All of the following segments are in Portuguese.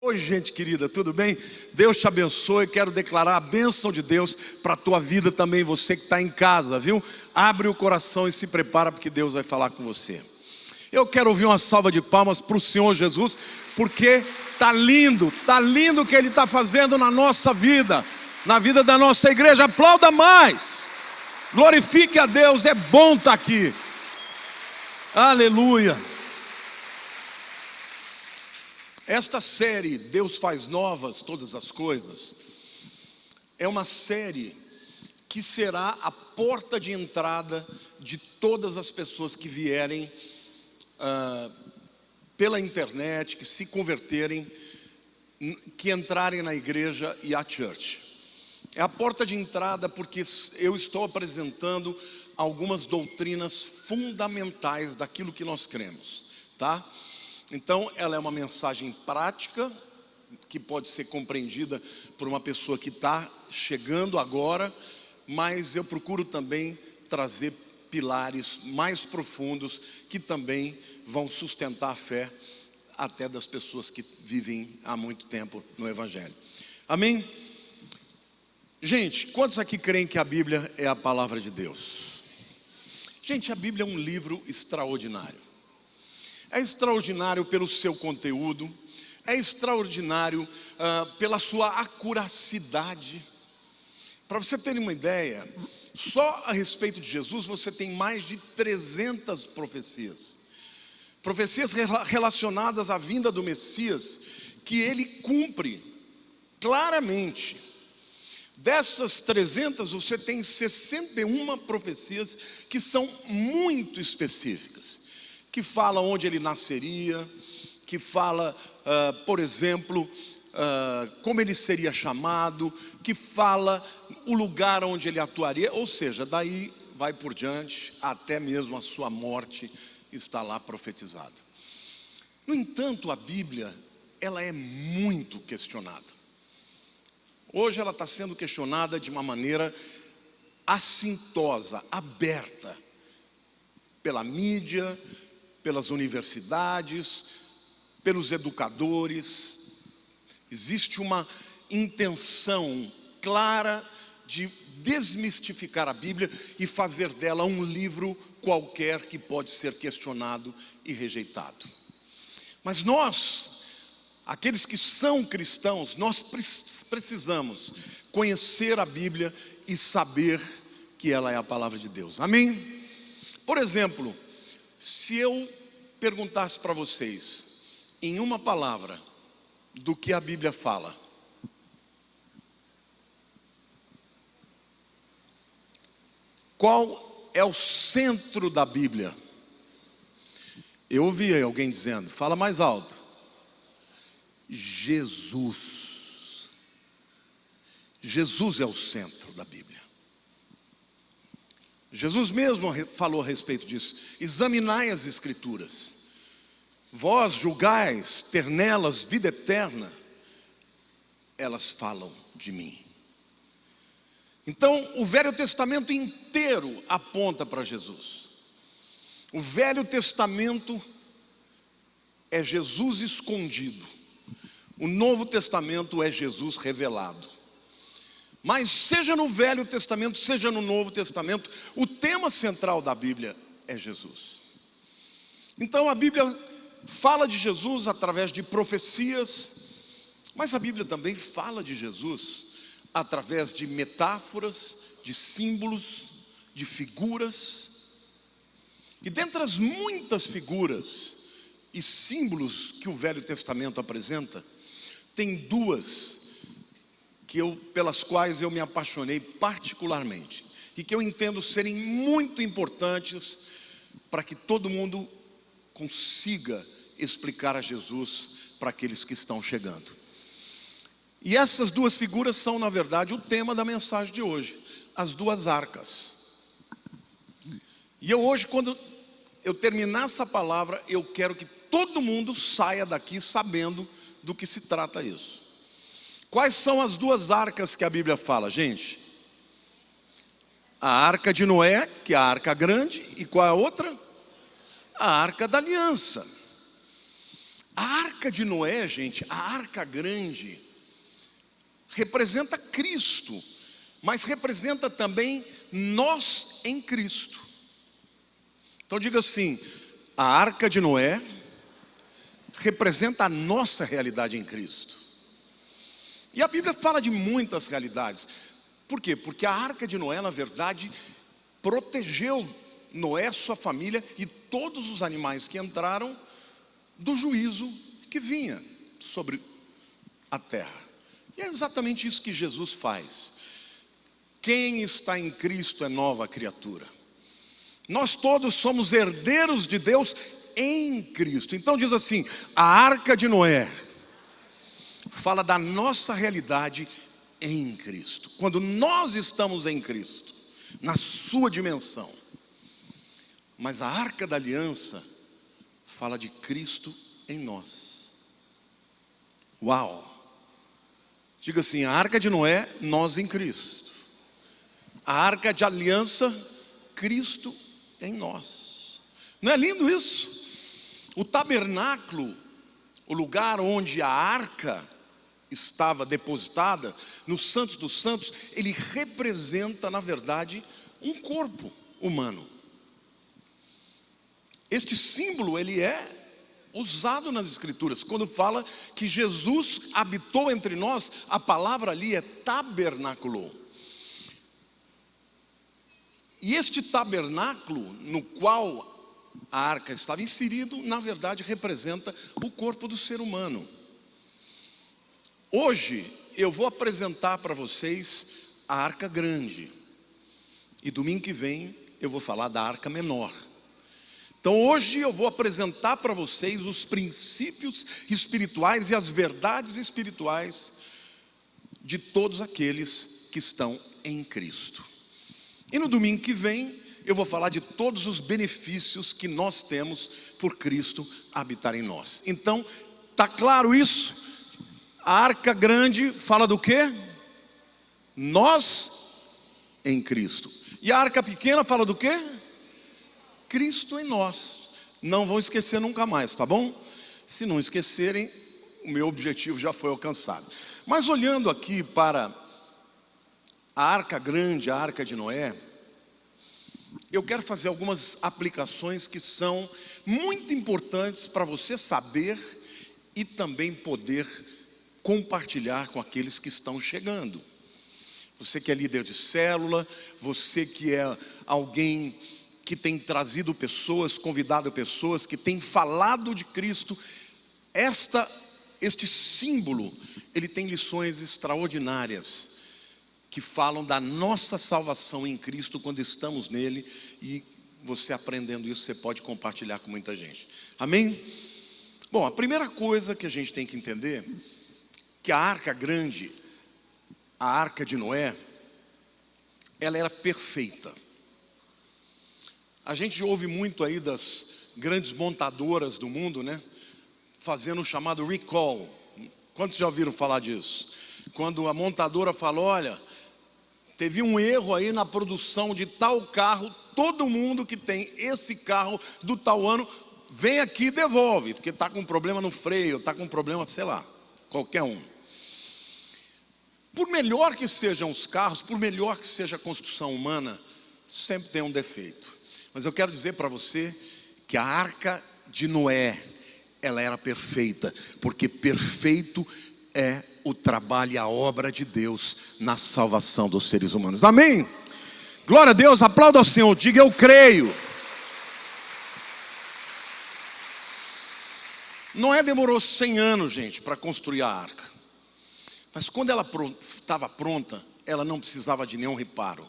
Oi, gente querida, tudo bem? Deus te abençoe. Quero declarar a bênção de Deus para a tua vida também, você que está em casa, viu? Abre o coração e se prepara, porque Deus vai falar com você. Eu quero ouvir uma salva de palmas para o Senhor Jesus, porque tá lindo o que Ele está fazendo na nossa vida, na vida da nossa igreja. Aplauda mais, glorifique a Deus, é bom estar aqui. Aleluia. Esta série, Deus faz novas todas as coisas, é uma série que será a porta de entrada de todas as pessoas que vierem pela internet, que se converterem, que entrarem na igreja e a church. É a porta de entrada porque eu estou apresentando algumas doutrinas fundamentais daquilo que nós cremos, tá? Então, ela é uma mensagem prática, que pode ser compreendida por uma pessoa que está chegando agora, mas eu procuro também trazer pilares mais profundos, que também vão sustentar a fé até das pessoas que vivem há muito tempo no Evangelho. Amém? Gente, quantos aqui creem que a Bíblia é a palavra de Deus? Gente, a Bíblia é um livro extraordinário. É extraordinário pelo seu conteúdo, é extraordinário pela sua acuracidade. Para você ter uma ideia, só a respeito de Jesus você tem mais de 300 profecias. Profecias relacionadas à vinda do Messias, que ele cumpre claramente. Dessas 300, você tem 61 profecias que são muito específicas, que fala onde ele nasceria, que fala, por exemplo, como ele seria chamado, que fala o lugar onde ele atuaria, ou seja, daí vai por diante, até mesmo a sua morte está lá profetizada. No entanto, a Bíblia, ela é muito questionada. Hoje ela está sendo questionada de uma maneira assintosa, aberta, pela mídia, pelas universidades, pelos educadores. Existe uma intenção clara de desmistificar a Bíblia e fazer dela um livro qualquer que pode ser questionado e rejeitado. Mas nós, aqueles que são cristãos, nós precisamos conhecer a Bíblia e saber que ela é a palavra de Deus. Amém? Por exemplo, se eu perguntasse para vocês, em uma palavra, do que a Bíblia fala, qual é o centro da Bíblia? Eu ouvi alguém dizendo, fala mais alto. Jesus. Jesus é o centro da Bíblia. Jesus mesmo falou a respeito disso. Examinai as Escrituras. Vós julgais ter nelas vida eterna. Elas falam de mim. Então, o Velho Testamento inteiro aponta para Jesus. O Velho Testamento é Jesus escondido. O Novo Testamento é Jesus revelado. Mas seja no Velho Testamento, seja no Novo Testamento, o tema central da Bíblia é Jesus. Então a Bíblia fala de Jesus através de profecias, mas a Bíblia também fala de Jesus através de metáforas, de símbolos, de figuras. E dentre as muitas figuras e símbolos que o Velho Testamento apresenta, tem duas pelas quais eu me apaixonei particularmente, e que eu entendo serem muito importantes para que todo mundo consiga explicar a Jesus para aqueles que estão chegando. E essas duas figuras são, na verdade, o tema da mensagem de hoje, as duas arcas. E eu hoje, quando eu terminar essa palavra, eu quero que todo mundo saia daqui sabendo do que se trata isso. Quais são as duas arcas que a Bíblia fala, gente? A arca de Noé, que é a arca grande, e qual é a outra? A arca da aliança. A arca de Noé, gente, a arca grande, representa Cristo, mas representa também nós em Cristo. Então diga assim: a arca de Noé representa a nossa realidade em Cristo. E a Bíblia fala de muitas realidades. Por quê? Porque a arca de Noé, na verdade, protegeu Noé, sua família e todos os animais que entraram do juízo que vinha sobre a terra. E é exatamente isso que Jesus faz. Quem está em Cristo é nova criatura. Nós todos somos herdeiros de Deus em Cristo. Então diz assim: a arca de Noé fala da nossa realidade em Cristo. Quando nós estamos em Cristo, na sua dimensão. Mas a arca da aliança fala de Cristo em nós. Uau! Diga assim: a arca de Noé, nós em Cristo. A arca de aliança, Cristo em nós. Não é lindo isso? O tabernáculo, o lugar onde a arca estava depositada, no Santos dos Santos, ele representa, na verdade, um corpo humano. Este símbolo, ele é usado nas Escrituras. Quando fala que Jesus habitou entre nós, a palavra ali é tabernáculo. E este tabernáculo no qual a arca estava inserido, na verdade representa o corpo do ser humano. Hoje eu vou apresentar para vocês a arca grande. E domingo que vem eu vou falar da arca menor. Então hoje eu vou apresentar para vocês os princípios espirituais e as verdades espirituais de todos aqueles que estão em Cristo. E no domingo que vem eu vou falar de todos os benefícios que nós temos por Cristo habitar em nós. Então, está claro isso? A arca grande fala do quê? Nós em Cristo. E a arca pequena fala do quê? Cristo em nós. Não vão esquecer nunca mais, tá bom? Se não esquecerem, o meu objetivo já foi alcançado. Mas olhando aqui para a arca grande, a arca de Noé, eu quero fazer algumas aplicações que são muito importantes para você saber e também poder compartilhar com aqueles que estão chegando. Você que é líder de célula, você que é alguém que tem trazido pessoas, convidado pessoas, que tem falado de Cristo, este símbolo, ele tem lições extraordinárias, que falam da nossa salvação em Cristo quando estamos nele, e você aprendendo isso, você pode compartilhar com muita gente. Amém? Bom, a primeira coisa que a gente tem que entender, que a arca grande, a arca de Noé, ela era perfeita. A gente ouve muito aí das grandes montadoras do mundo, né? Fazendo o chamado recall. Quantos já ouviram falar disso? Quando a montadora fala: olha, teve um erro aí na produção de tal carro, todo mundo que tem esse carro do tal ano, vem aqui e devolve, porque está com problema no freio, está com problema, sei lá, qualquer um. Por melhor que sejam os carros, por melhor que seja a construção humana, sempre tem um defeito. Mas eu quero dizer para você que a arca de Noé, ela era perfeita, porque perfeito é o trabalho e a obra de Deus na salvação dos seres humanos. Amém? Glória a Deus, aplauda ao Senhor, diga: eu creio. Noé demorou 100 anos, gente, para construir a arca. Mas quando ela estava pronta, ela não precisava de nenhum reparo.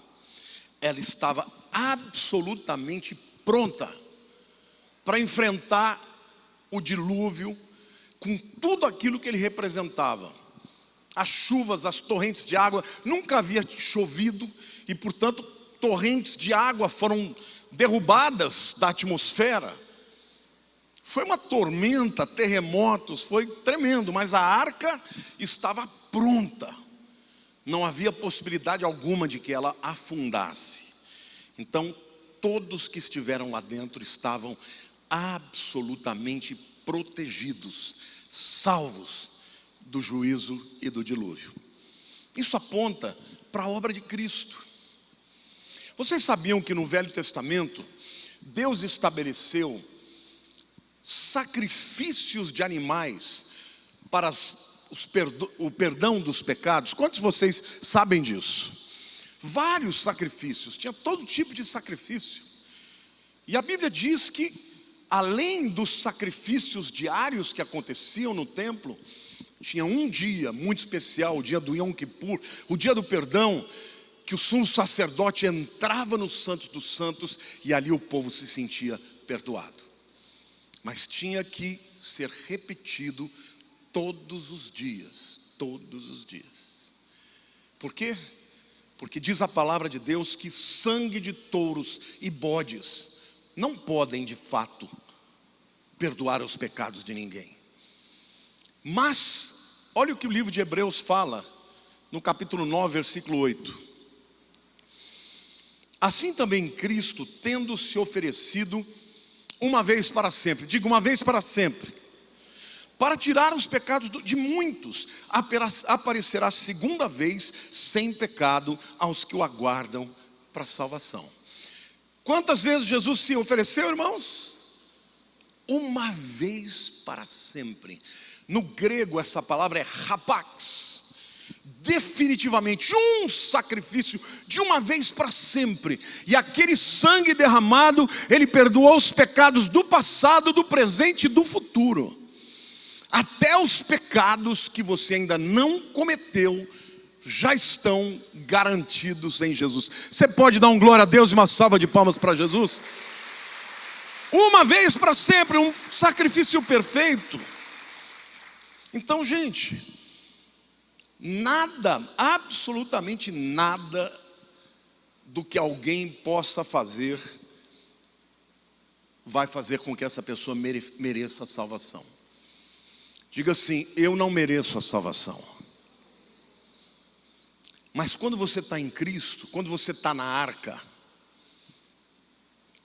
Ela estava absolutamente pronta para enfrentar o dilúvio com tudo aquilo que ele representava. As chuvas, as torrentes de água, nunca havia chovido e, portanto, torrentes de água foram derrubadas da atmosfera. Foi uma tormenta, terremotos, foi tremendo, mas a arca estava pronta. Não havia possibilidade alguma de que ela afundasse. Então, todos que estiveram lá dentro estavam absolutamente protegidos, salvos do juízo e do dilúvio. Isso aponta para a obra de Cristo. Vocês sabiam que no Velho Testamento Deus estabeleceu sacrifícios de animais para o perdão dos pecados? Quantos de vocês sabem disso? Vários sacrifícios, tinha todo tipo de sacrifício. E a Bíblia diz que, além dos sacrifícios diários que aconteciam no templo, tinha um dia muito especial, o dia do Yom Kippur, o dia do perdão, que o sumo sacerdote entrava no Santos dos Santos e ali o povo se sentia perdoado. Mas tinha que ser repetido todos os dias, todos os dias. Por quê? Porque diz a palavra de Deus que sangue de touros e bodes não podem de fato perdoar os pecados de ninguém. Mas, olha o que o livro de Hebreus fala, no capítulo 9, versículo 8. Assim também Cristo, tendo se oferecido uma vez para sempre, diga uma vez para sempre, para tirar os pecados de muitos, aparecerá segunda vez sem pecado aos que o aguardam para a salvação. Quantas vezes Jesus se ofereceu, irmãos? Uma vez para sempre. No grego essa palavra é rapax. Definitivamente um sacrifício de uma vez para sempre. E aquele sangue derramado, ele perdoou os pecados do passado, do presente e do futuro. Até os pecados que você ainda não cometeu já estão garantidos em Jesus. Você pode dar um glória a Deus e uma salva de palmas para Jesus? Uma vez para sempre, um sacrifício perfeito. Então, gente, nada, absolutamente nada do que alguém possa fazer vai fazer com que essa pessoa mereça a salvação. Diga assim: eu não mereço a salvação. Mas quando você está em Cristo, quando você está na arca,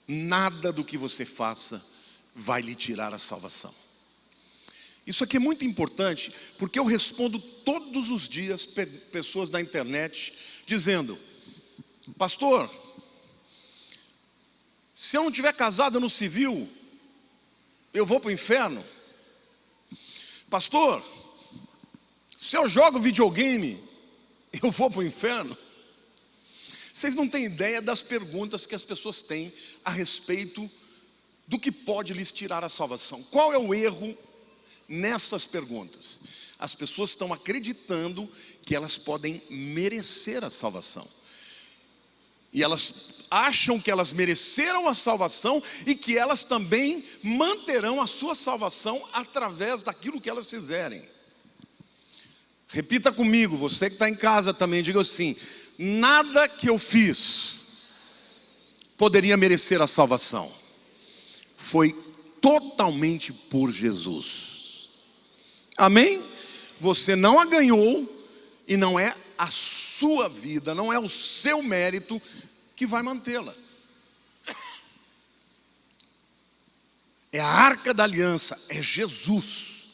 nada do que você faça vai lhe tirar a salvação. Isso aqui é muito importante, porque eu respondo todos os dias pessoas da internet dizendo: pastor, se eu não tiver casado no civil, eu vou para o inferno. Pastor, se eu jogo videogame, eu vou para o inferno. Vocês não têm ideia das perguntas que as pessoas têm a respeito do que pode lhes tirar a salvação. Qual é o erro nessas perguntas? As pessoas estão acreditando que elas podem merecer a salvação. E elas acham que elas mereceram a salvação e que elas também manterão a sua salvação através daquilo que elas fizerem. Repita comigo, você que está em casa também, diga assim: nada que eu fiz poderia merecer a salvação. Foi totalmente por Jesus. Amém? Você não a ganhou e não é a sua vida, não é o seu mérito que vai mantê-la. É a arca da aliança, é Jesus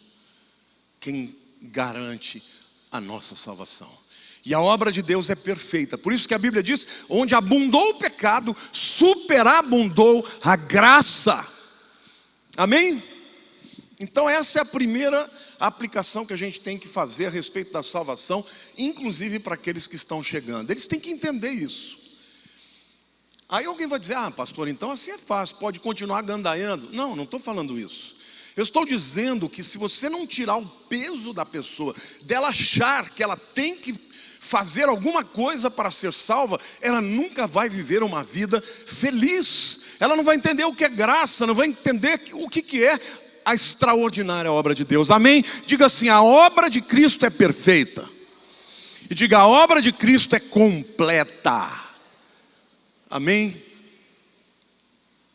quem garante a nossa salvação. E a obra de Deus é perfeita. Por isso que a Bíblia diz: onde abundou o pecado, superabundou a graça. Amém? Então essa é a primeira aplicação que a gente tem que fazer a respeito da salvação, inclusive para aqueles que estão chegando. Eles têm que entender isso. Aí alguém vai dizer: ah, pastor, então assim é fácil, pode continuar gandaiando. Não, não estou falando isso. Eu estou dizendo que se você não tirar o peso da pessoa, dela achar que ela tem que fazer alguma coisa para ser salva, ela nunca vai viver uma vida feliz. Ela não vai entender o que é graça, não vai entender o que é a extraordinária obra de Deus. Amém? Diga assim: a obra de Cristo é perfeita. E diga: a obra de Cristo é completa. Amém?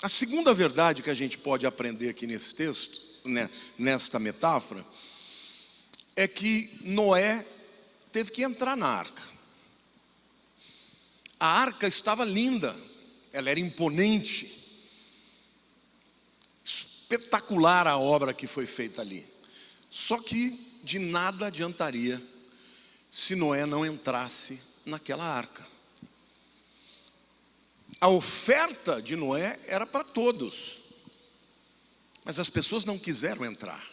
A segunda verdade que a gente pode aprender aqui nesse texto, né, nesta metáfora, é que Noé teve que entrar na arca. A arca estava linda, ela era imponente, espetacular a obra que foi feita ali. Só que de nada adiantaria se Noé não entrasse naquela arca. A oferta de Noé era para todos, mas as pessoas não quiseram entrar.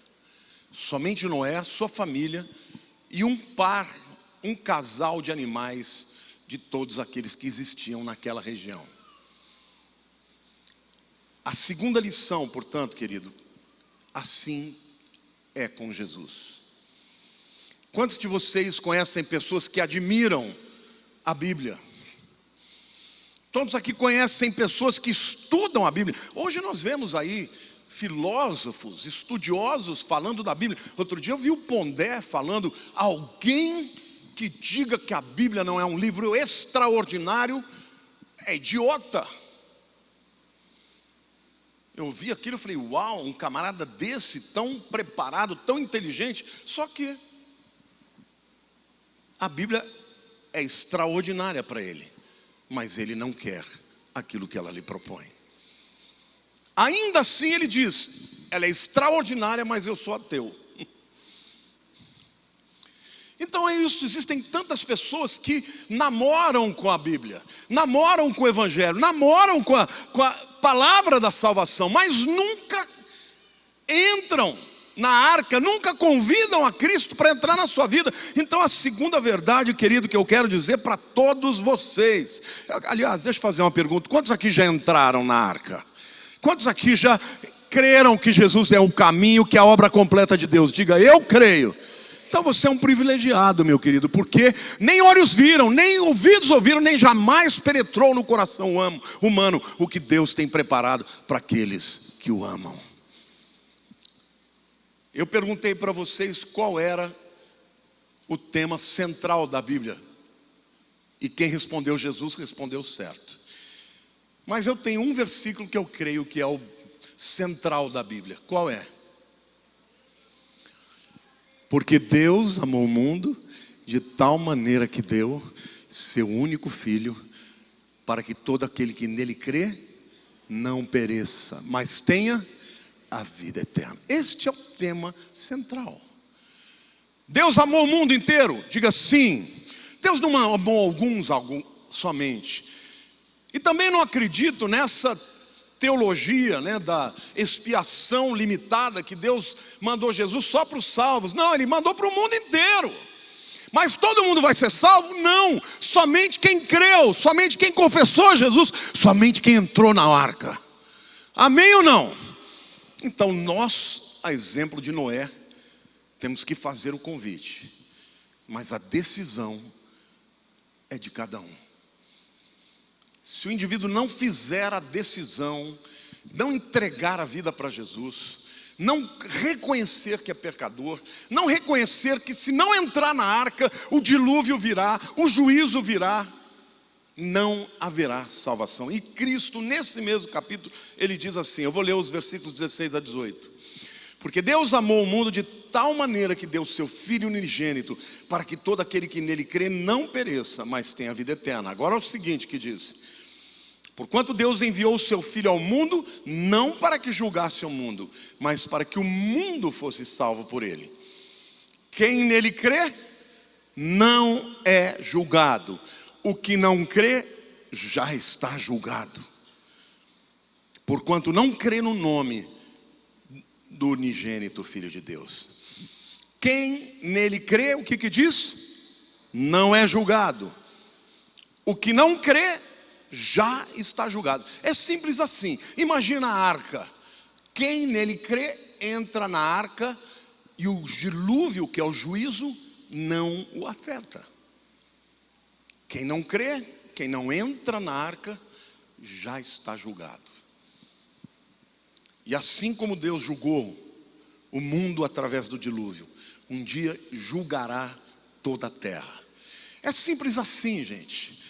Somente Noé, sua família e um casal de animais de todos aqueles que existiam naquela região. A segunda lição, portanto, querido, assim é com Jesus. Quantos de vocês conhecem pessoas que admiram a Bíblia? Todos aqui conhecem pessoas que estudam a Bíblia. Hoje nós vemos aí filósofos, estudiosos falando da Bíblia. Outro dia eu vi o Pondé falando: alguém que diga que a Bíblia não é um livro extraordinário é idiota. Eu vi aquilo e falei: uau, um camarada desse, tão preparado, tão inteligente. Só que a Bíblia é extraordinária para ele, mas ele não quer aquilo que ela lhe propõe. Ainda assim ele diz: ela é extraordinária, mas eu sou ateu. Então é isso, existem tantas pessoas que namoram com a Bíblia, namoram com o Evangelho, namoram com a palavra da salvação, mas nunca entram na arca, nunca convidam a Cristo para entrar na sua vida. Então a segunda verdade, querido, que eu quero dizer para todos vocês, aliás, deixa eu fazer uma pergunta: quantos aqui já entraram na arca? Quantos aqui já creram que Jesus é o caminho, que é a obra completa de Deus? Diga: eu creio. Então você é um privilegiado, meu querido, porque nem olhos viram, nem ouvidos ouviram, nem jamais penetrou no coração humano o que Deus tem preparado para aqueles que o amam. Eu perguntei para vocês qual era o tema central da Bíblia, e quem respondeu Jesus respondeu certo. Mas eu tenho um versículo que eu creio que é o central da Bíblia. Qual é? Porque Deus amou o mundo de tal maneira que deu seu único filho, para que todo aquele que nele crê não pereça, mas tenha a vida eterna. Este é o tema central. Deus amou o mundo inteiro? Diga sim. Deus não amou alguns somente. E também não acredito nessa teologia, da expiação limitada, que Deus mandou Jesus só para os salvos. Não, Ele mandou para o mundo inteiro. Mas todo mundo vai ser salvo? Não, somente quem creu, somente quem confessou Jesus, somente quem entrou na arca. Amém ou não? Então nós, a exemplo de Noé, temos que fazer o convite, mas a decisão é de cada um. Se o indivíduo não fizer a decisão, não entregar a vida para Jesus, não reconhecer que é pecador, não reconhecer que se não entrar na arca, o dilúvio virá, o juízo virá, não haverá salvação. E Cristo, nesse mesmo capítulo, Ele diz assim, eu vou ler os versículos 16 a 18. Porque Deus amou o mundo de tal maneira que deu seu Filho unigênito, para que todo aquele que nele crê não pereça, mas tenha a vida eterna. Agora é o seguinte que diz: porquanto Deus enviou o seu Filho ao mundo, não para que julgasse o mundo, mas para que o mundo fosse salvo por ele. Quem nele crê, não é julgado. O que não crê, já está julgado. Porquanto não crê no nome do unigênito Filho de Deus. Quem nele crê, o que diz? Não é julgado. O que não crê, já está julgado. É simples assim. Imagina a arca. Quem nele crê, entra na arca, e o dilúvio, que é o juízo, não o afeta. Quem não crê, quem não entra na arca, já está julgado. E assim como Deus julgou o mundo através do dilúvio, um dia julgará toda a terra. É simples assim, gente.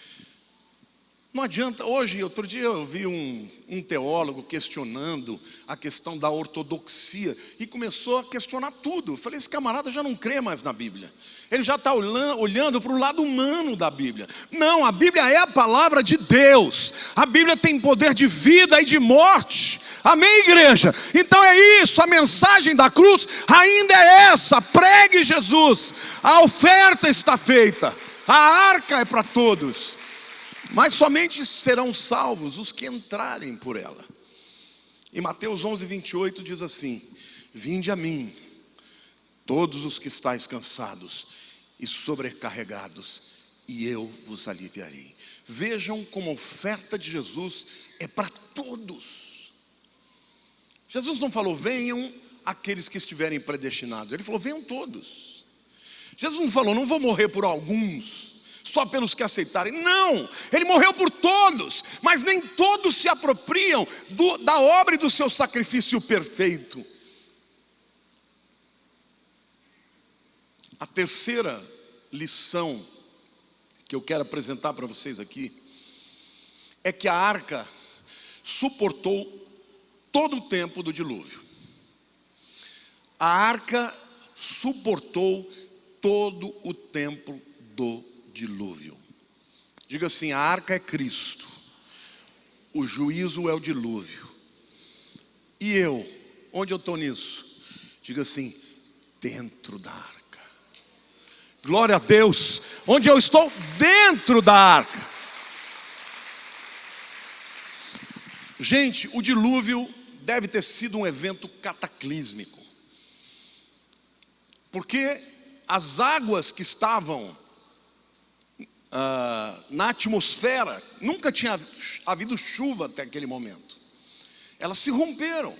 Não adianta, outro dia eu vi um teólogo questionando a questão da ortodoxia e começou a questionar tudo. Eu falei, esse camarada já não crê mais na Bíblia. Ele já está olhando para o lado humano da Bíblia. Não, a Bíblia é a palavra de Deus. A Bíblia tem poder de vida e de morte. Amém, igreja? Então é isso, a mensagem da cruz ainda é essa. Pregue Jesus. A oferta está feita. A arca é para todos. Mas somente serão salvos os que entrarem por ela. Em Mateus 11:28 diz assim: vinde a mim, todos os que estáis cansados e sobrecarregados, e eu vos aliviarei. Vejam como a oferta de Jesus é para todos. Jesus não falou, venham aqueles que estiverem predestinados. Ele falou, venham todos. Jesus não falou, não vou morrer por alguns, só pelos que aceitarem. Não, ele morreu por todos, mas nem todos se apropriam da obra e do seu sacrifício perfeito. A terceira lição que eu quero apresentar para vocês aqui é que a arca suportou todo o tempo do dilúvio. A arca suportou todo o tempo do dilúvio. Diga assim, a arca é Cristo, o juízo é o dilúvio. E eu, onde eu estou nisso? Diga assim, dentro da arca. Glória a Deus, onde eu estou? Dentro da arca. Gente, o dilúvio deve ter sido um evento cataclísmico, porque as águas que estavam na atmosfera, nunca tinha havido chuva até aquele momento, elas se romperam.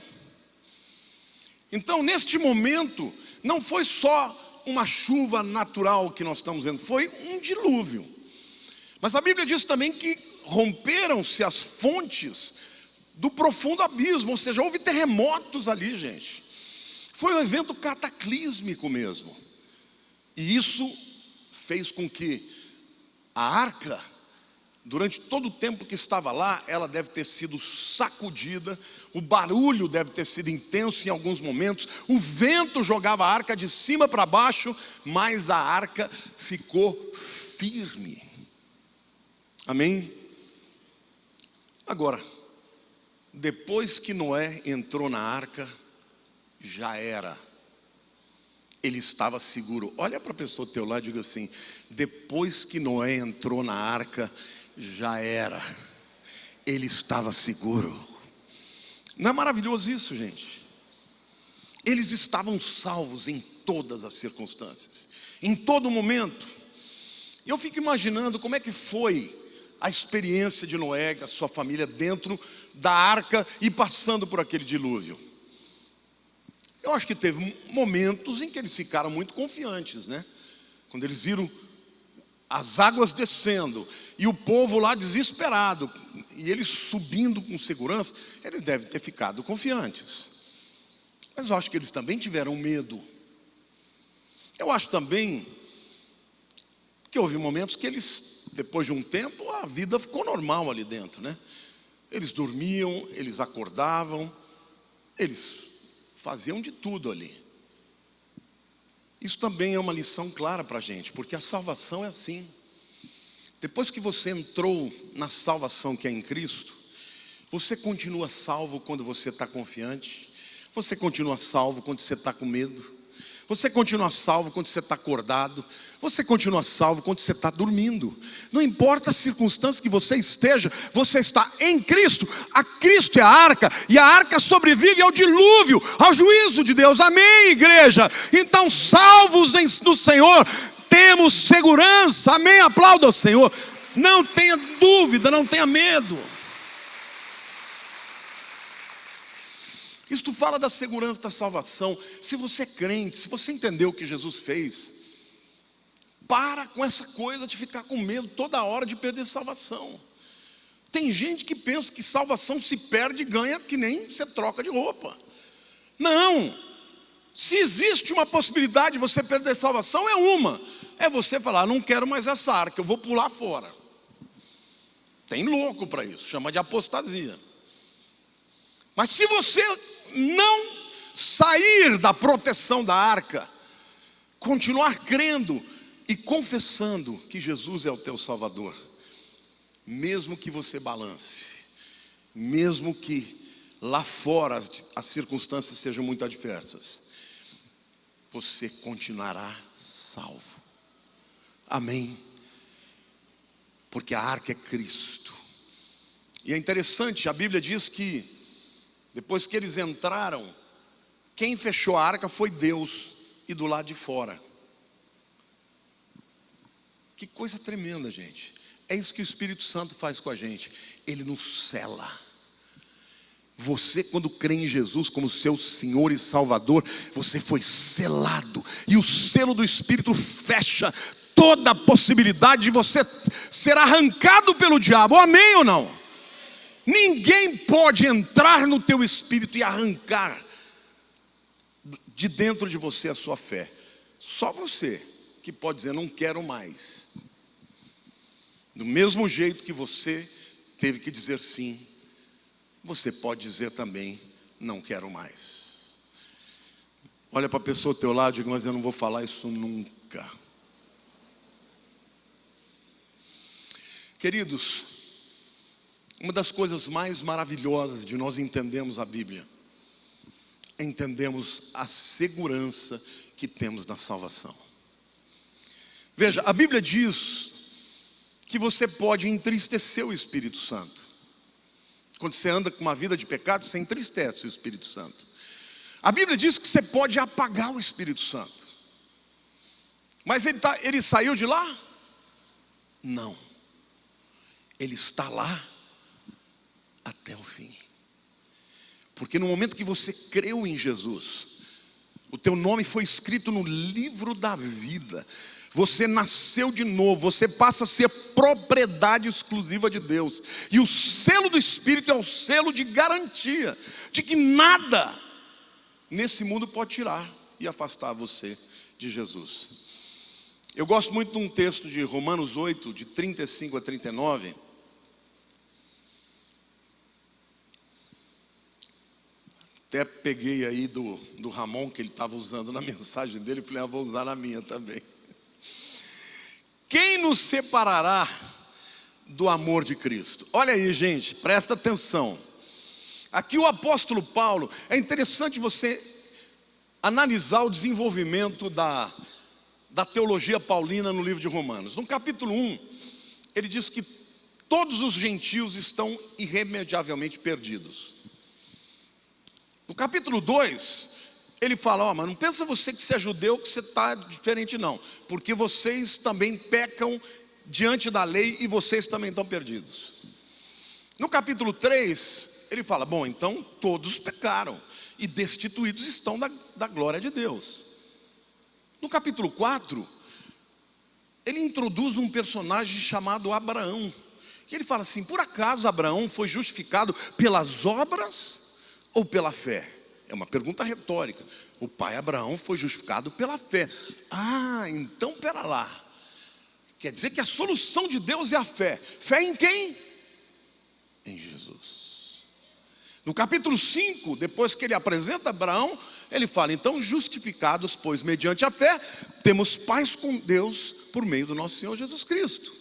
Então neste momento não foi só uma chuva natural que nós estamos vendo, foi um dilúvio. Mas a Bíblia diz também que romperam-se as fontes do profundo abismo, ou seja, houve terremotos ali, gente. Foi um evento cataclísmico mesmo. E isso fez com que a arca, durante todo o tempo que estava lá, ela deve ter sido sacudida, o barulho deve ter sido intenso em alguns momentos, o vento jogava a arca de cima para baixo, mas a arca ficou firme. Amém? Agora, depois que Noé entrou na arca, já era. Ele estava seguro. Olha para a pessoa do teu lado e diga assim, depois que Noé entrou na arca, já era. Ele estava seguro. Não é maravilhoso isso, gente? Eles estavam salvos em todas as circunstâncias, em todo momento. Eu fico imaginando como é que foi a experiência de Noé, a sua família dentro da arca e passando por aquele dilúvio. Eu acho que teve momentos em que eles ficaram muito confiantes, né? Quando eles viram as águas descendo e o povo lá desesperado e eles subindo com segurança, eles devem ter ficado confiantes. Mas eu acho que eles também tiveram medo. Eu acho também que houve momentos que eles, depois de um tempo, a vida ficou normal ali dentro, né? Eles dormiam, eles acordavam, eles faziam de tudo ali. Isso também é uma lição clara para a gente, porque a salvação é assim. Depois que você entrou na salvação que é em Cristo, você continua salvo quando você está confiante, você continua salvo quando você está com medo, você continua salvo quando você está acordado, você continua salvo quando você está dormindo. Não importa a circunstância que você esteja, você está em Cristo. A Cristo é a arca, e a arca sobrevive ao dilúvio, ao juízo de Deus. Amém, igreja? Então, salvos no Senhor, temos segurança. Amém, aplauda ao Senhor. Não tenha dúvida, não tenha medo. Isto fala da segurança da salvação. Se você é crente, se você entendeu o que Jesus fez, para com essa coisa de ficar com medo toda hora de perder salvação. Tem gente que pensa que salvação se perde e ganha que nem você troca de roupa. Não. Se existe uma possibilidade de você perder salvação, é uma. É você falar, não quero mais essa arca, eu vou pular fora. Tem louco para isso, chama de apostasia. Mas se você não sair da proteção da arca, continuar crendo e confessando que Jesus é o teu Salvador, mesmo que você balance, mesmo que lá fora as circunstâncias sejam muito adversas, você continuará salvo. Amém? Porque a arca é Cristo. E é interessante, a Bíblia diz que depois que eles entraram, quem fechou a arca foi Deus, e do lado de fora. Que coisa tremenda, gente. É isso que o Espírito Santo faz com a gente. Ele nos sela. Você, quando crê em Jesus como seu Senhor e Salvador, você foi selado. E o selo do Espírito fecha toda a possibilidade de você ser arrancado pelo diabo. Amém ou não? Ninguém pode entrar no teu espírito e arrancar de dentro de você a sua fé. Só você que pode dizer, não quero mais. Do mesmo jeito que você teve que dizer sim, você pode dizer também, não quero mais. Olha para a pessoa ao teu lado e diga, mas eu não vou falar isso nunca. Queridos, uma das coisas mais maravilhosas de nós entendermos a Bíblia, é entendermos a segurança que temos na salvação. Veja, a Bíblia diz que você pode entristecer o Espírito Santo. Quando você anda com uma vida de pecado, você entristece o Espírito Santo. A Bíblia diz que você pode apagar o Espírito Santo. Mas ele saiu de lá? Não. Ele está lá até o fim. Porque no momento que você creu em Jesus, o teu nome foi escrito no livro da vida. Você nasceu de novo, você passa a ser propriedade exclusiva de Deus. E o selo do Espírito é o selo de garantia de que nada nesse mundo pode tirar e afastar você de Jesus. Eu gosto muito de um texto de Romanos 8, de 35 a 39. Até peguei aí do Ramon, que ele estava usando na mensagem dele, e falei, vou usar na minha também. Quem nos separará do amor de Cristo? Olha aí, gente, presta atenção. Aqui o apóstolo Paulo, é interessante você analisar o desenvolvimento da teologia paulina no livro de Romanos. No capítulo 1, ele diz que todos os gentios estão irremediavelmente perdidos. No capítulo 2, ele fala, mas não pensa você que você é judeu, que você está diferente não. Porque vocês também pecam diante da lei e vocês também estão perdidos. No capítulo 3, ele fala, bom, então todos pecaram e destituídos estão da glória de Deus. No capítulo 4, ele introduz um personagem chamado Abraão. E ele fala assim, por acaso Abraão foi justificado pelas obras ou pela fé? É uma pergunta retórica. O pai Abraão foi justificado pela fé. Então pera lá. Quer dizer que a solução de Deus é a fé. Fé em quem? Em Jesus. No capítulo 5, depois que ele apresenta Abraão, ele fala, então justificados, pois mediante a fé, temos paz com Deus por meio do nosso Senhor Jesus Cristo.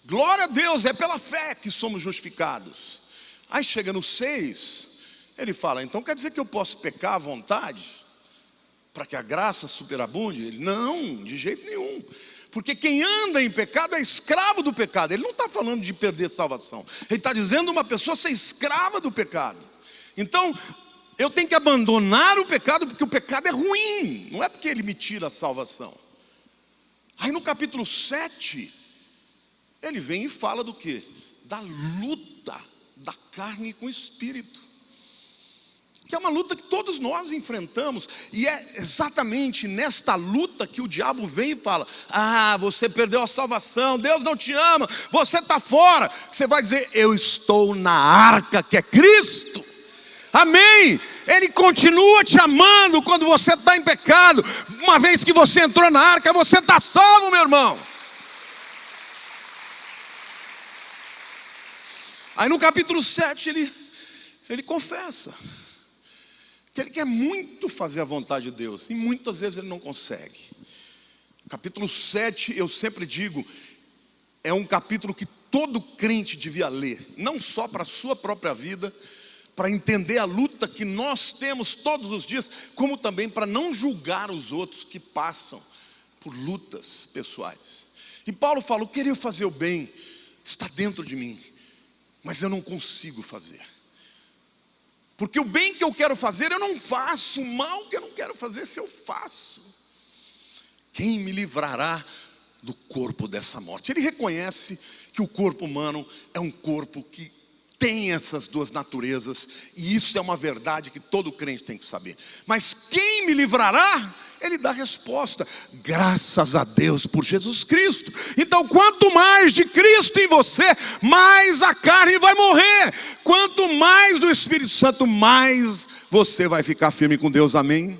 Glória a Deus, é pela fé que somos justificados. Aí chega no 6, ele fala, então quer dizer que eu posso pecar à vontade? Para que a graça superabunde? Ele, não, de jeito nenhum. Porque quem anda em pecado é escravo do pecado. Ele não está falando de perder salvação. Ele está dizendo uma pessoa ser escrava do pecado. Então, eu tenho que abandonar o pecado, porque o pecado é ruim. Não é porque ele me tira a salvação. Aí no capítulo 7, ele vem e fala do quê? Da luta da carne com o espírito. Que é uma luta que todos nós enfrentamos. E é exatamente nesta luta que o diabo vem e fala, você perdeu a salvação, Deus não te ama, você está fora. Você vai dizer, eu estou na arca que é Cristo. Amém. Ele continua te amando quando você está em pecado. Uma vez que você entrou na arca, você está salvo, meu irmão. Aí no capítulo 7 ele confessa que ele quer muito fazer a vontade de Deus, e muitas vezes ele não consegue. Capítulo 7, eu sempre digo, é um capítulo que todo crente devia ler, não só para a sua própria vida, para entender a luta que nós temos todos os dias, como também para não julgar os outros que passam por lutas pessoais. E Paulo fala: eu queria fazer o bem, está dentro de mim, mas eu não consigo fazer. Porque o bem que eu quero fazer eu não faço, o mal que eu não quero fazer se eu faço. Quem me livrará do corpo dessa morte? Ele reconhece que o corpo humano é um corpo que tem essas duas naturezas, e isso é uma verdade que todo crente tem que saber. Mas quem me livrará? Ele dá a resposta: graças a Deus por Jesus Cristo. Então quanto mais de Cristo em você, mais a carne vai morrer. Quanto mais do Espírito Santo, mais você vai ficar firme com Deus, amém?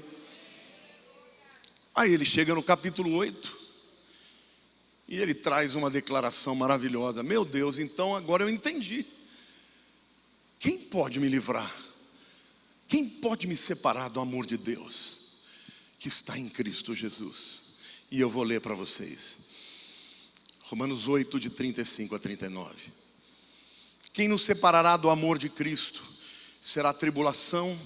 Aí ele chega no capítulo 8 e ele traz uma declaração maravilhosa. Meu Deus, então agora eu entendi. Quem pode me livrar? Quem pode me separar do amor de Deus que está em Cristo Jesus? E eu vou ler para vocês. Romanos 8, de 35 a 39. Quem nos separará do amor de Cristo? Será tribulação,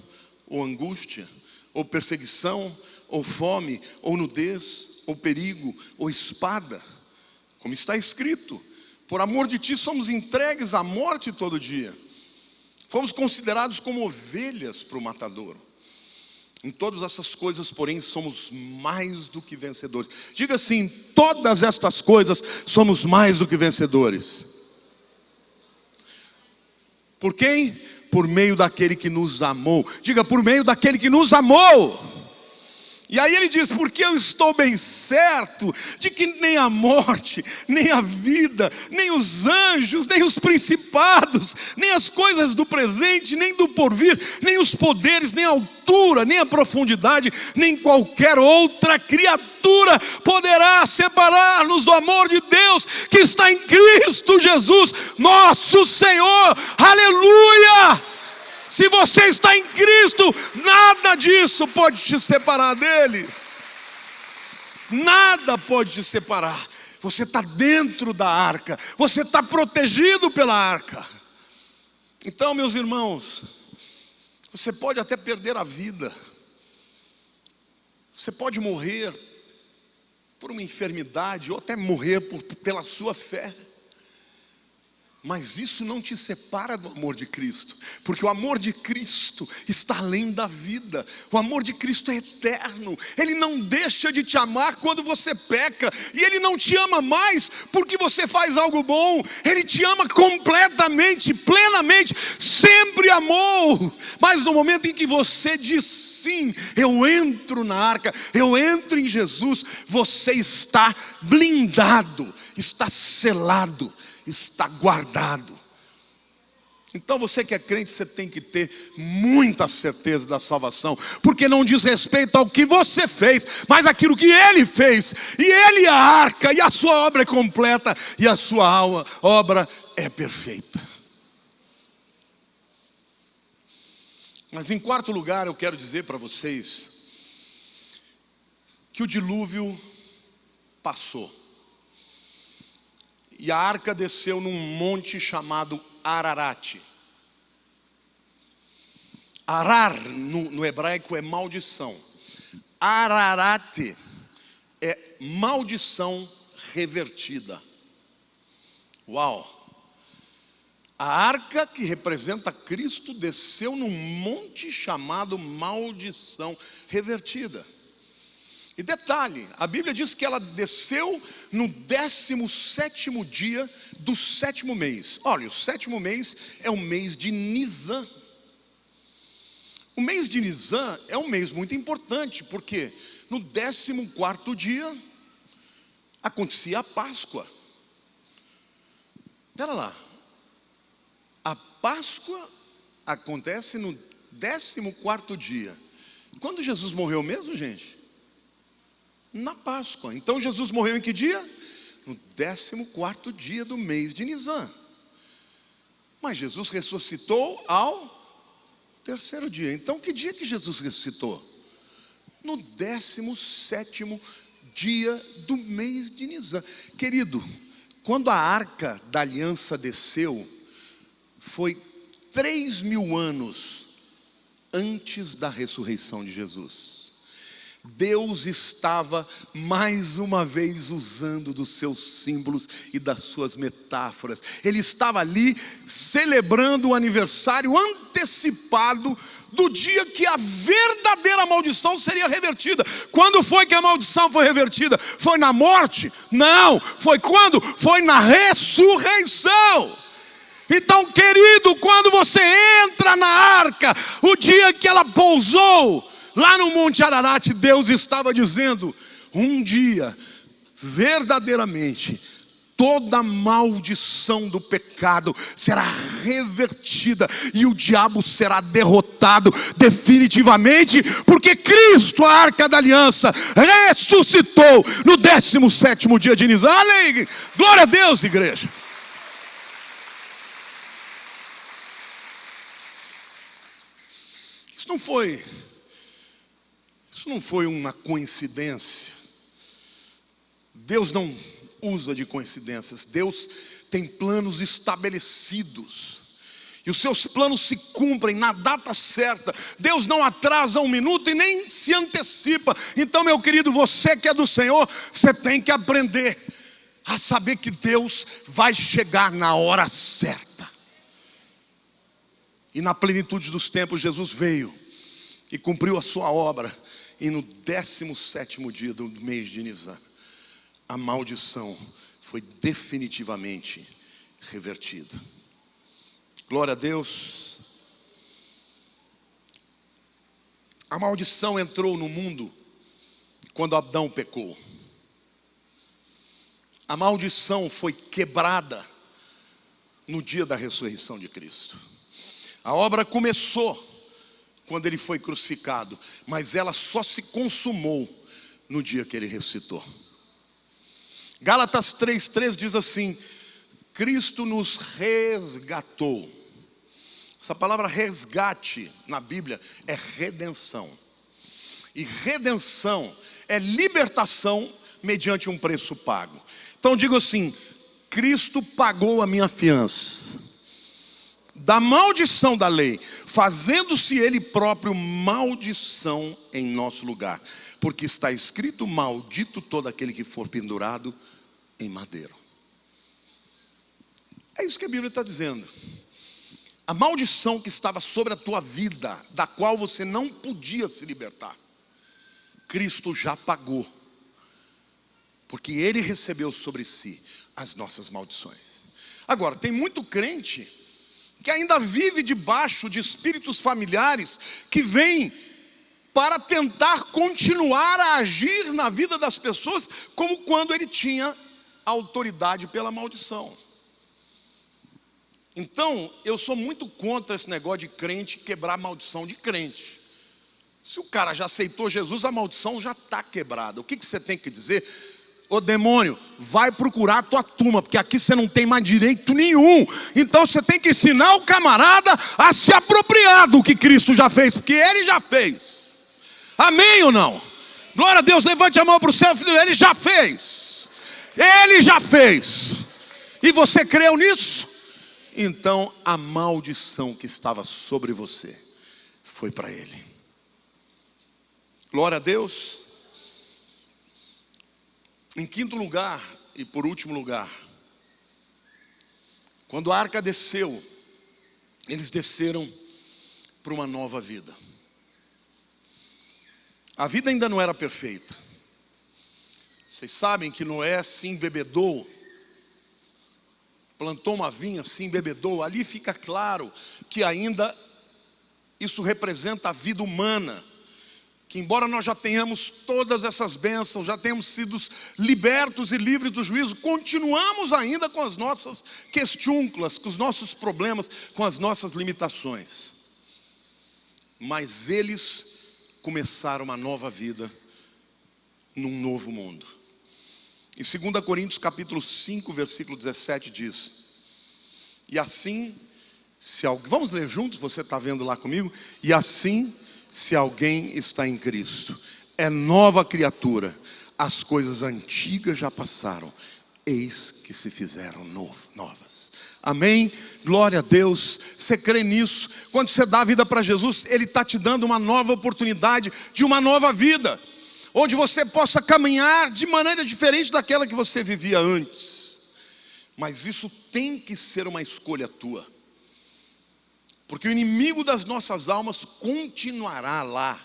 ou angústia, ou perseguição, ou fome, ou nudez, ou perigo, ou espada? Como está escrito: por amor de ti somos entregues à morte todo dia. Fomos considerados como ovelhas para o matadouro. Em todas essas coisas, porém, somos mais do que vencedores. Diga assim: em todas estas coisas somos mais do que vencedores. Por quem? Por meio daquele que nos amou. Diga: por meio daquele que nos amou. E aí ele diz: porque eu estou bem certo de que nem a morte, nem a vida, nem os anjos, nem os principados, nem as coisas do presente, nem do porvir, nem os poderes, nem a altura, nem a profundidade, nem qualquer outra criatura poderá separar-nos do amor de Deus que está em Cristo Jesus, nosso Senhor. Aleluia! Se você está em Cristo, nada disso pode te separar dele. Nada pode te separar. Você está dentro da arca, você está protegido pela arca. Então, meus irmãos, você pode até perder a vida, você pode morrer por uma enfermidade, ou até morrer pela sua fé. Mas isso não te separa do amor de Cristo, porque o amor de Cristo está além da vida. O amor de Cristo é eterno. Ele não deixa de te amar quando você peca, e Ele não te ama mais porque você faz algo bom. Ele te ama completamente, plenamente, sempre amou. Mas no momento em que você diz sim, eu entro na arca, eu entro em Jesus, você está blindado, está selado, está guardado. Então você que é crente, você tem que ter muita certeza da salvação, porque não diz respeito ao que você fez, mas aquilo que Ele fez. E Ele é a arca, e a sua obra é completa, e a sua obra é perfeita. Mas em quarto lugar, eu quero dizer para vocês que o dilúvio passou. E a arca desceu num monte chamado Ararat. Arar no hebraico é maldição. Ararat é maldição revertida. Uau! A arca que representa Cristo desceu num monte chamado maldição revertida. E detalhe, a Bíblia diz que ela desceu no 17º dia do 7º mês. Olha, o 7º mês é o mês de Nisan. O mês de Nisan é um mês muito importante, porque no 14º dia acontecia a Páscoa. Espera lá, a Páscoa acontece no 14º dia. Quando Jesus morreu mesmo, gente? Na Páscoa. Então Jesus morreu em que dia? No 14º dia do mês de Nisan. Mas Jesus ressuscitou ao terceiro dia. Então que dia que Jesus ressuscitou? No 17º dia do mês de Nisan. Querido, quando a arca da aliança desceu, foi 3.000 anos antes da ressurreição de Jesus. Deus estava mais uma vez usando dos seus símbolos e das suas metáforas. Ele estava ali celebrando o aniversário antecipado do dia que a verdadeira maldição seria revertida. Quando foi que a maldição foi revertida? Foi na morte? Não, foi quando? Foi na ressurreição. Então, querido, quando você entra na arca, o dia que ela pousou lá no Monte Ararat, Deus estava dizendo: um dia, verdadeiramente, toda maldição do pecado será revertida e o diabo será derrotado definitivamente, porque Cristo, a arca da aliança, ressuscitou no 17º dia de Nisan. Aleluia! Glória a Deus, igreja. Isso não foi uma coincidência. Deus não usa de coincidências. Deus tem planos estabelecidos, e os seus planos se cumprem na data certa. Deus não atrasa um minuto e nem se antecipa. Então, meu querido, você que é do Senhor, você tem que aprender a saber que Deus vai chegar na hora certa. E na plenitude dos tempos, Jesus veio e cumpriu a sua obra. E no 17º dia do mês de Nisan, a maldição foi definitivamente revertida. Glória a Deus. A maldição entrou no mundo quando Adão pecou. A maldição foi quebrada no dia da ressurreição de Cristo. A obra começou quando ele foi crucificado, mas ela só se consumou no dia que ele ressuscitou. Gálatas 3:3 diz assim: Cristo nos resgatou. Essa palavra resgate na Bíblia é redenção. E redenção é libertação mediante um preço pago. Então digo assim: Cristo pagou a minha fiança da maldição da lei, fazendo-se ele próprio maldição em nosso lugar, porque está escrito: maldito todo aquele que for pendurado em madeiro. É isso que a Bíblia está dizendo. A maldição que estava sobre a tua vida, da qual você não podia se libertar, Cristo já pagou, porque ele recebeu sobre si as nossas maldições. Agora, tem muito crente que ainda vive debaixo de espíritos familiares que vêm para tentar continuar a agir na vida das pessoas como quando ele tinha autoridade pela maldição. Então, eu sou muito contra esse negócio de crente quebrar a maldição de crente. Se o cara já aceitou Jesus, a maldição já está quebrada. O que você tem que dizer? Ô demônio, vai procurar a tua turma, porque aqui você não tem mais direito nenhum. Então você tem que ensinar o camarada a se apropriar do que Cristo já fez, porque ele já fez. Amém ou não? Glória a Deus, levante a mão para o céu, filho. Ele já fez. Ele já fez. E você creu nisso? Então a maldição que estava sobre você foi para ele. Glória a Deus. Em quinto lugar, e por último lugar, quando a arca desceu, eles desceram para uma nova vida. A vida ainda não era perfeita. Vocês sabem que Noé se embebedou, plantou uma vinha, se embebedou. Ali fica claro que ainda isso representa a vida humana. Que embora nós já tenhamos todas essas bênçãos, já tenhamos sido libertos e livres do juízo, continuamos ainda com as nossas questiúnculas, com os nossos problemas, com as nossas limitações. Mas eles começaram uma nova vida num novo mundo. Em 2 Coríntios capítulo 5, versículo 17 diz: e assim Vamos ler juntos, você está vendo lá comigo? E assim, se alguém está em Cristo, é nova criatura, as coisas antigas já passaram, eis que se fizeram novas. Amém? Glória a Deus. Você crê nisso? Quando você dá a vida para Jesus, Ele está te dando uma nova oportunidade de uma nova vida, onde você possa caminhar de maneira diferente daquela que você vivia antes. Mas isso tem que ser uma escolha tua, porque o inimigo das nossas almas continuará lá,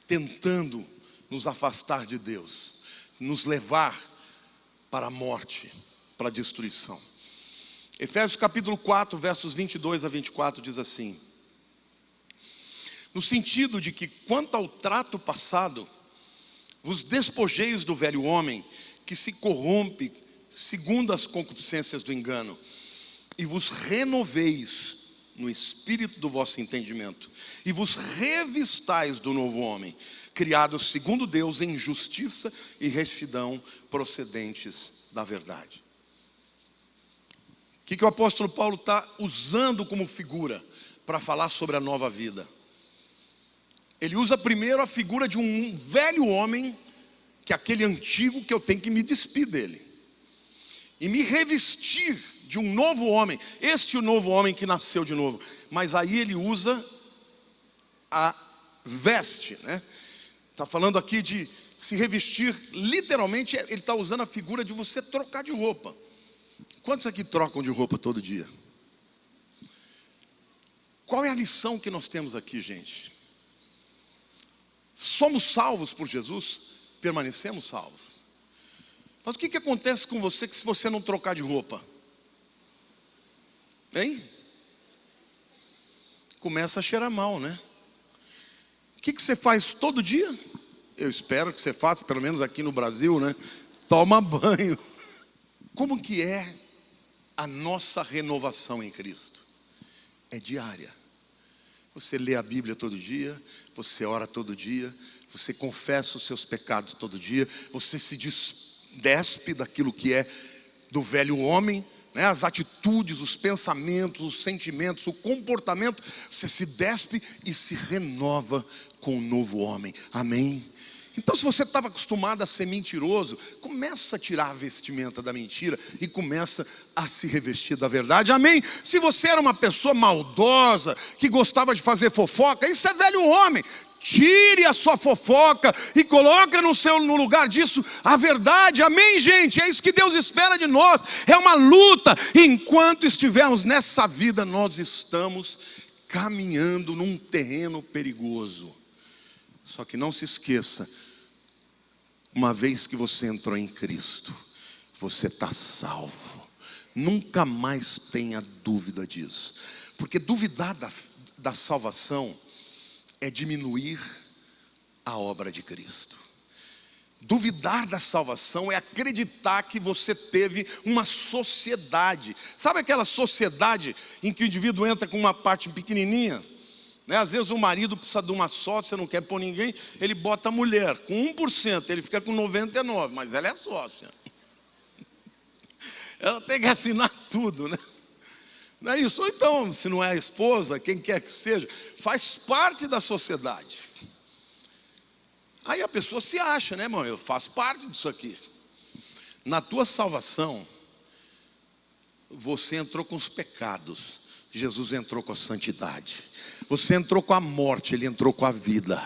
tentando nos afastar de Deus, nos levar para a morte, para a destruição. Efésios capítulo 4, versos 22 a 24 diz assim: no sentido de que quanto ao trato passado, vos despojeis do velho homem, que se corrompe segundo as concupiscências do engano, e vos renoveis no espírito do vosso entendimento, e vos revistais do novo homem, criados segundo Deus em justiça e retidão, procedentes da verdade. O que o apóstolo Paulo está usando como figura para falar sobre a nova vida? Ele usa primeiro a figura de um velho homem, que é aquele antigo que eu tenho que me despir dele e me revestir de um novo homem, este é o novo homem que nasceu de novo. Mas aí ele usa a veste, né? Está falando aqui de se revestir, literalmente ele está usando a figura de você trocar de roupa. Quantos aqui trocam de roupa todo dia? Qual é a lição que nós temos aqui, gente? Somos salvos por Jesus, permanecemos salvos. Mas o que acontece com você se você não trocar de roupa? Hein? Começa a cheirar mal, né? O que você faz todo dia? Eu espero que você faça, pelo menos aqui no Brasil, né? Toma banho. Como que é a nossa renovação em Cristo? É diária. Você lê a Bíblia todo dia, você ora todo dia, você confessa os seus pecados todo dia, você se despe daquilo que é do velho homem, né? As atitudes, os pensamentos, os sentimentos, o comportamento, você se despe e se renova com o novo homem. Amém? Então, se você estava acostumado a ser mentiroso, começa a tirar a vestimenta da mentira e começa a se revestir da verdade. Amém? Se você era uma pessoa maldosa, que gostava de fazer fofoca, isso é velho homem. Tire a sua fofoca e coloque no lugar disso a verdade. Amém, gente? É isso que Deus espera de nós. É uma luta. Enquanto estivermos nessa vida, nós estamos caminhando num terreno perigoso. Só que não se esqueça, uma vez que você entrou em Cristo, você está salvo. Nunca mais tenha dúvida disso. Porque duvidar da salvação é diminuir a obra de Cristo. Duvidar da salvação é acreditar que você teve uma sociedade. Sabe aquela sociedade em que o indivíduo entra com uma parte pequenininha? Né? Às vezes o marido precisa de uma sócia, não quer pôr ninguém, ele bota a mulher com 1%, ele fica com 99%, mas ela é sócia. Ela tem que assinar tudo, né? Não é isso? Ou então, se não é a esposa, quem quer que seja, faz parte da sociedade. Aí a pessoa se acha, né, irmão? Eu faço parte disso aqui. Na tua salvação, você entrou com os pecados, Jesus entrou com a santidade. Você entrou com a morte, Ele entrou com a vida.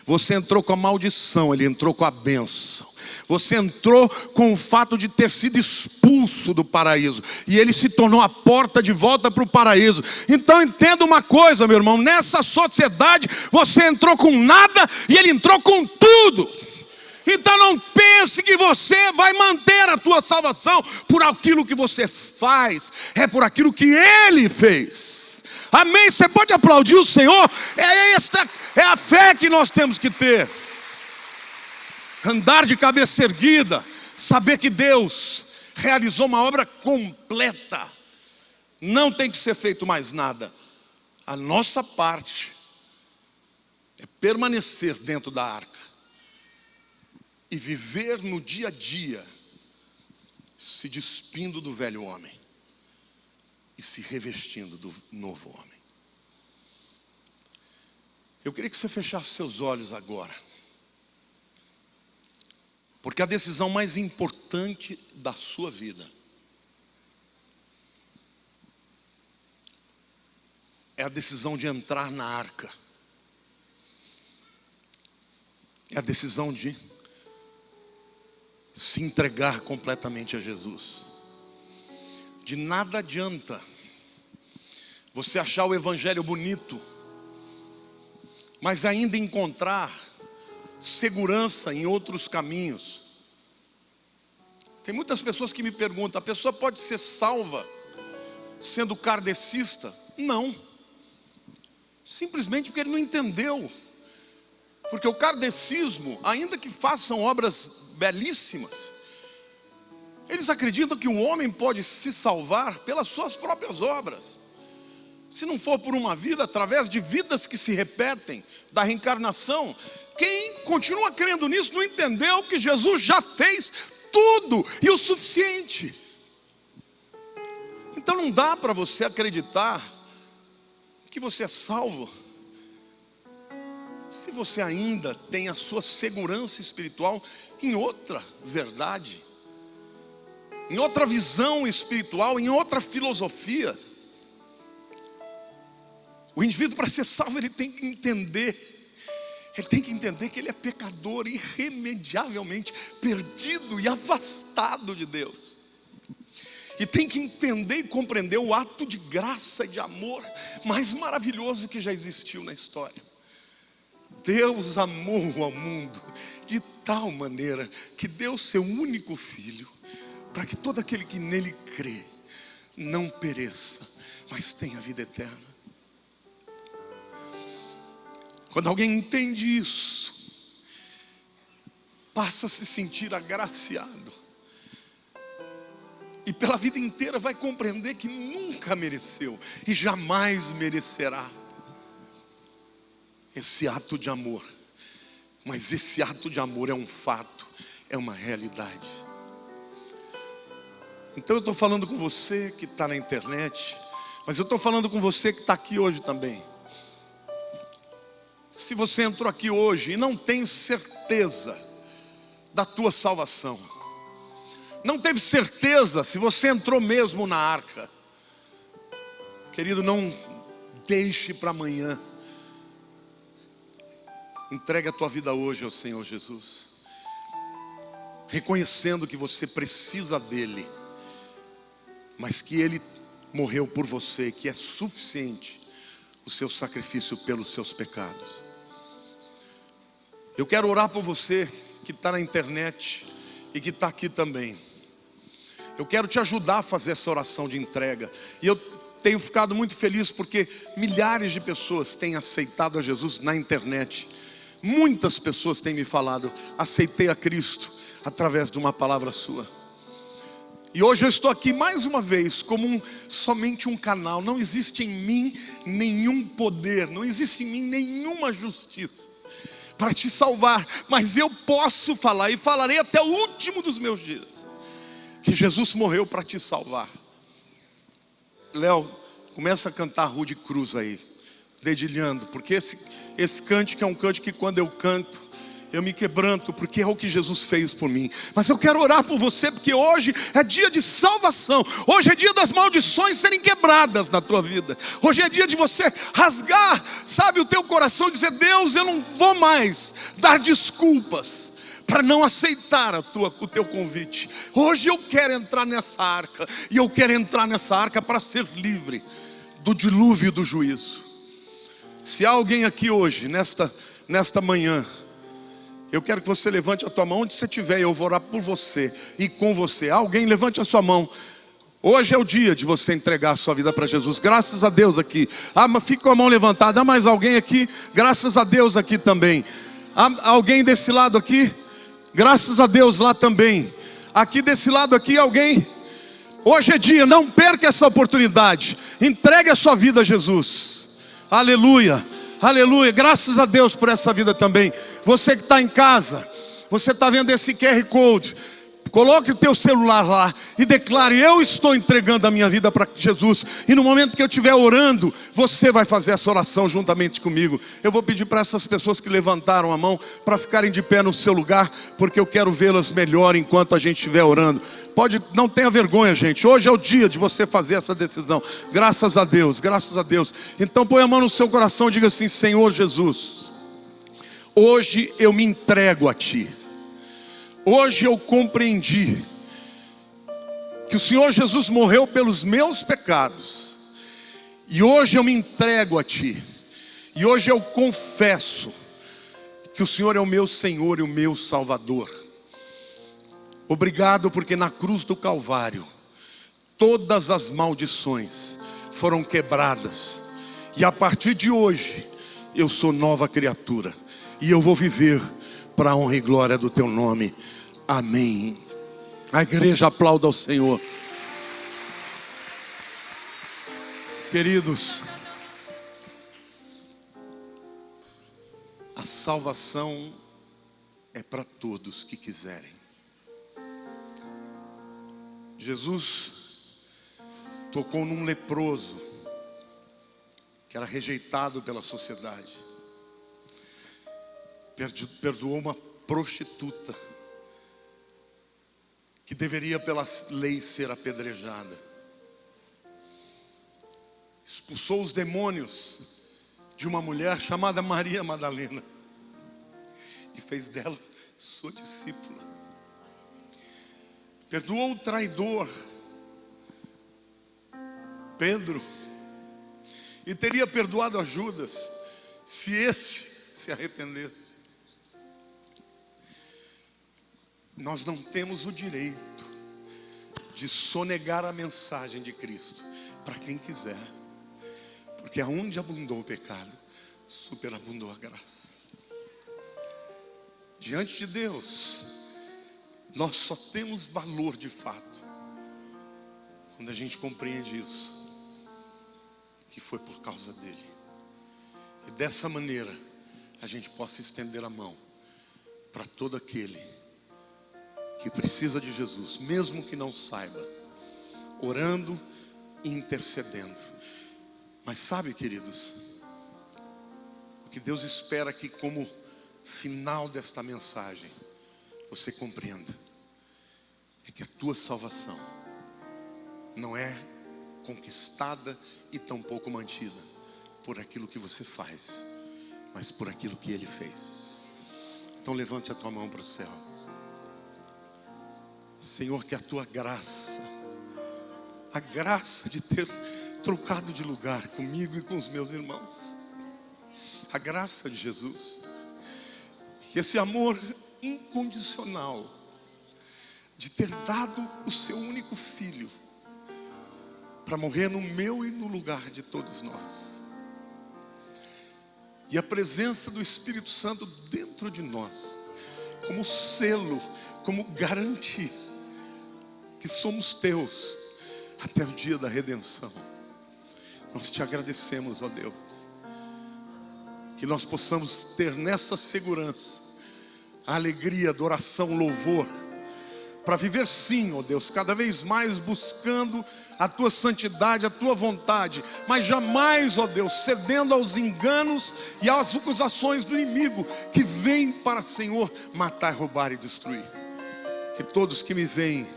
Você entrou com a maldição, Ele entrou com a bênção. Você entrou com o fato de ter sido expulso do paraíso, e Ele se tornou a porta de volta para o paraíso. Então entenda uma coisa, meu irmão: nessa sociedade você entrou com nada e Ele entrou com tudo. Então não pense que você vai manter a tua salvação por aquilo que você faz, é por aquilo que Ele fez. Amém? Você pode aplaudir o Senhor? É a fé que nós temos que ter. Andar de cabeça erguida, saber que Deus realizou uma obra completa. Não tem que ser feito mais nada. A nossa parte é permanecer dentro da arca e viver no dia a dia, se despindo do velho homem e se revestindo do novo homem. Eu queria que você fechasse seus olhos agora, porque a decisão mais importante da sua vida é a decisão de entrar na arca. É a decisão de se entregar completamente a Jesus. De nada adianta você achar o evangelho bonito, mas ainda encontrar segurança em outros caminhos. Tem muitas pessoas que me perguntam: a pessoa pode ser salva sendo kardecista? Não. Simplesmente porque ele não entendeu. Porque o kardecismo, ainda que façam obras belíssimas, eles acreditam que o homem pode se salvar pelas suas próprias obras. Se não for por uma vida, através de vidas que se repetem, da reencarnação. Quem continua crendo nisso não entendeu que Jesus já fez tudo e o suficiente. Então não dá para você acreditar que você é salvo se você ainda tem a sua segurança espiritual em outra verdade, em outra visão espiritual, em outra filosofia. O indivíduo, para ser salvo, ele tem que entender que ele é pecador, irremediavelmente perdido e afastado de Deus. E tem que entender e compreender o ato de graça e de amor mais maravilhoso que já existiu na história. Deus amou ao mundo de tal maneira que deu seu único filho, para que todo aquele que nele crê não pereça, mas tenha vida eterna. Quando alguém entende isso, passa a se sentir agraciado, e pela vida inteira vai compreender que nunca mereceu e jamais merecerá esse ato de amor. Mas esse ato de amor é um fato, é uma realidade. Então eu estou falando com você que está na internet, mas eu estou falando com você que está aqui hoje também. Se você entrou aqui hoje e não tem certeza da tua salvação, não teve certeza se você entrou mesmo na arca, querido, não deixe para amanhã. Entregue a tua vida hoje ao Senhor Jesus, reconhecendo que você precisa dele, mas que ele morreu por você, que é suficiente o seu sacrifício pelos seus pecados. Eu quero orar por você que está na internet e que está aqui também. Eu quero te ajudar a fazer essa oração de entrega. E eu tenho ficado muito feliz porque milhares de pessoas têm aceitado a Jesus na internet. Muitas pessoas têm me falado: aceitei a Cristo através de uma palavra sua. E hoje eu estou aqui mais uma vez como somente um canal. Não existe em mim nenhum poder, não existe em mim nenhuma justiça para te salvar, mas eu posso falar, e falarei até o último dos meus dias, que Jesus morreu para te salvar. Léo, começa a cantar Rude Cruz aí, dedilhando, porque esse cântico é um cântico que quando eu canto, eu me quebranto, porque é o que Jesus fez por mim. Mas eu quero orar por você, porque hoje é dia de salvação. Hoje é dia das maldições serem quebradas na tua vida. Hoje é dia de você rasgar, sabe, o teu coração e dizer: Deus, eu não vou mais dar desculpas para não aceitar o teu convite. Hoje eu quero entrar nessa arca, e eu quero entrar nessa arca para ser livre do dilúvio do juízo. Se há alguém aqui hoje, nesta manhã, eu quero que você levante a tua mão onde você estiver, eu vou orar por você e com você. Alguém levante a sua mão. Hoje é o dia de você entregar a sua vida para Jesus. Graças a Deus aqui. Fica com a mão levantada. Há mais alguém aqui? Graças a Deus aqui também. Há alguém desse lado aqui? Graças a Deus lá também. Aqui desse lado aqui, alguém? Hoje é dia, não perca essa oportunidade. Entregue a sua vida a Jesus. Aleluia. Aleluia, graças a Deus por essa vida também. Você que está em casa, você está vendo esse QR Code, Coloque o teu celular lá e declare: eu estou entregando a minha vida para Jesus. E no momento que eu estiver orando, você vai fazer essa oração juntamente comigo. Eu vou pedir para essas pessoas que levantaram a mão para ficarem de pé no seu lugar, porque eu quero vê-las melhor enquanto a gente estiver orando. Não tenha vergonha, gente. Hoje é o dia de você fazer essa decisão. Graças a Deus, graças a Deus. Então põe a mão no seu coração e diga assim: Senhor Jesus, hoje eu me entrego a Ti. Hoje eu compreendi que o Senhor Jesus morreu pelos meus pecados. E hoje eu me entrego a Ti. E hoje eu confesso que o Senhor é o meu Senhor e o meu Salvador. Obrigado porque na cruz do Calvário todas as maldições foram quebradas. E a partir de hoje eu sou nova criatura. E eu vou viver para a honra e glória do Teu nome. Amém. A igreja aplauda ao Senhor. Queridos, a salvação é para todos que quiserem. Jesus tocou num leproso que era rejeitado pela sociedade. Perdoou uma prostituta que deveria pela lei ser apedrejada. Expulsou os demônios de uma mulher chamada Maria Madalena e fez dela sua discípula. Perdoou o traidor Pedro e teria perdoado a Judas se esse se arrependesse. Nós não temos o direito de sonegar a mensagem de Cristo para quem quiser, porque aonde abundou o pecado, superabundou a graça. Diante de Deus, nós só temos valor de fato quando a gente compreende isso, que foi por causa dele. E dessa maneira a gente possa estender a mão para todo aquele que precisa de Jesus, mesmo que não saiba, orando e intercedendo. Mas sabe, queridos, o que Deus espera que como final desta mensagem você compreenda é que a tua salvação não é conquistada e tampouco mantida por aquilo que você faz, mas por aquilo que Ele fez. Então levante a tua mão para o céu. Senhor, que a tua graça, a graça de ter trocado de lugar comigo e com os meus irmãos, a graça de Jesus, que esse amor incondicional de ter dado o seu único filho para morrer no meu e no lugar de todos nós, e a presença do Espírito Santo dentro de nós como selo, como garantia que somos teus até o dia da redenção. Nós te agradecemos, ó Deus, que nós possamos ter nessa segurança a alegria, adoração, louvor, para viver sim, ó Deus, cada vez mais buscando a tua santidade, a tua vontade, mas jamais, ó Deus, cedendo aos enganos e às acusações do inimigo que vem para, Senhor, matar, roubar e destruir. Que todos que me veem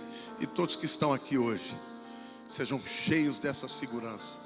e todos que estão aqui hoje sejam cheios dessa segurança